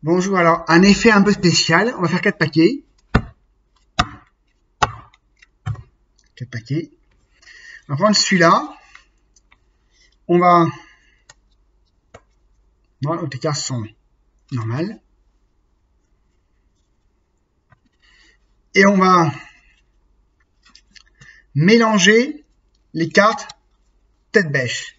Bonjour, alors un effet un peu spécial, on va faire 4 paquets. 4 paquets. On va prendre celui-là. On va... Bon, les cartes sont normales. Et on va mélanger les cartes tête bêche.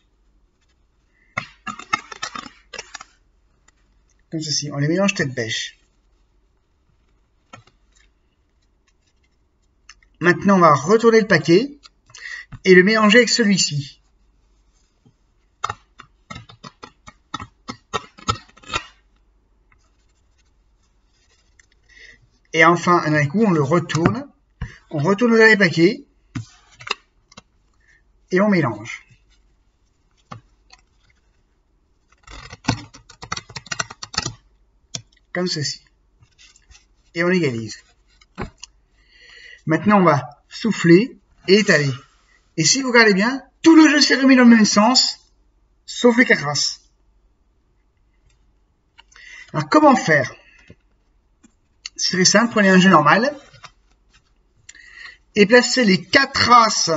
Comme ceci, on les mélange tête bêche. Maintenant, on va retourner le paquet et le mélanger avec celui-ci. Et enfin, d'un coup, on le retourne. On retourne le dernier paquet et on mélange. Comme ceci. Et on égalise. Maintenant, on va souffler et étaler. Et si vous regardez bien, tout le jeu s'est remis dans le même sens, sauf les 4 races. Alors, comment faire? C'est très simple, prenez un jeu normal et placez les 4 races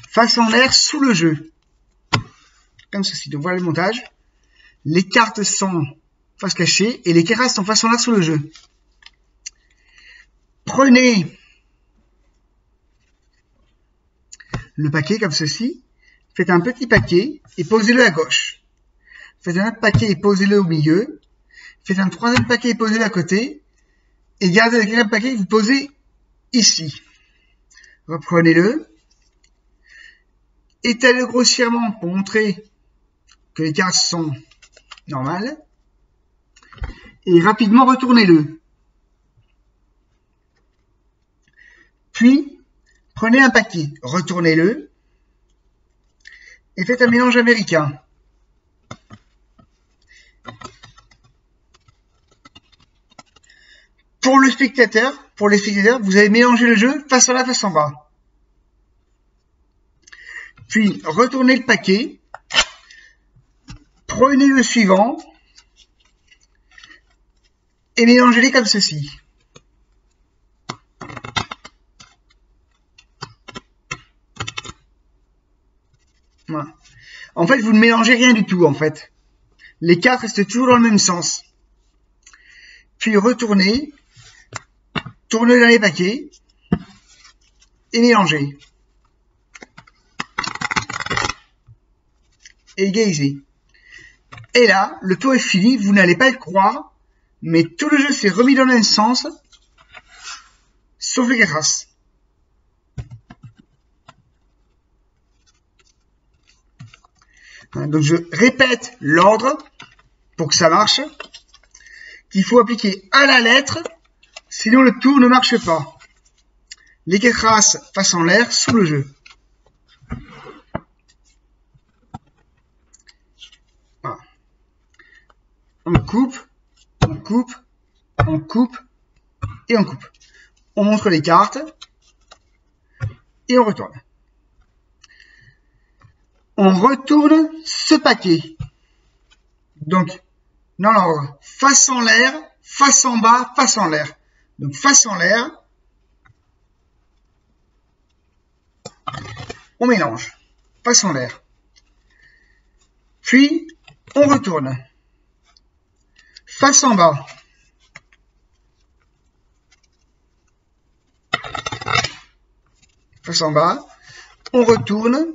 face en l'air sous le jeu. Comme ceci. Donc voilà le montage. Les cartes sont face cachée et les 4 races sont face en l'air sous le jeu. Prenez le paquet comme ceci. Faites un petit paquet et posez-le à gauche. Faites un autre paquet et posez-le au milieu. Faites un troisième paquet et posez-le à côté. Et gardez le quatrième paquet et vous posez ici. Reprenez-le. Étalez-le grossièrement pour montrer que les cartes sont normales. Et rapidement retournez-le. Puis, prenez un paquet, retournez-le. Et faites un mélange américain. Pour les spectateurs, vous avez mélangé le jeu face en l'air, face en bas. Puis, retournez le paquet. Prenez le suivant. Et mélangez-les comme ceci. Voilà. En fait, vous ne mélangez rien du tout, en fait. Les cartes restent toujours dans le même sens. Puis, retournez. Tournez dans les paquets. Et mélangez. Et égalisez. Et là, le tour est fini. Vous n'allez pas le croire. Mais tout le jeu s'est remis dans le même sens. Sauf les 4 races. Donc je répète l'ordre pour que ça marche. Qu'il faut appliquer à la lettre. Sinon le tour ne marche pas. Les 4 races face en l'air sous le jeu. Voilà. On coupe. On coupe, on coupe et on coupe. On montre les cartes et on retourne. On retourne ce paquet. Donc, dans l'ordre, face en l'air, face en bas, face en l'air. Donc, face en l'air, on mélange. Face en l'air. Puis, on retourne. Face en bas. Face en bas. On retourne.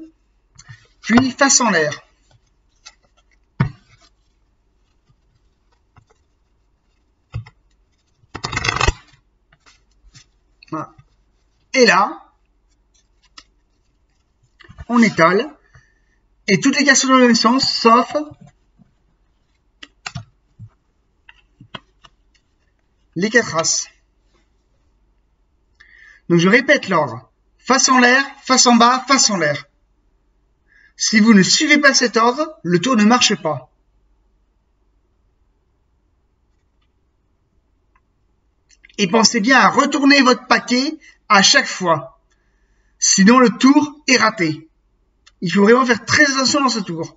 Puis face en l'air. Voilà. Et là, on étale. Et toutes les cartes sont dans le même sens, sauf les 4 races. Donc je répète l'ordre. Face en l'air, face en bas, face en l'air. Si vous ne suivez pas cet ordre, le tour ne marche pas. Et pensez bien à retourner votre paquet à chaque fois. Sinon le tour est raté. Il faut vraiment faire très attention dans ce tour.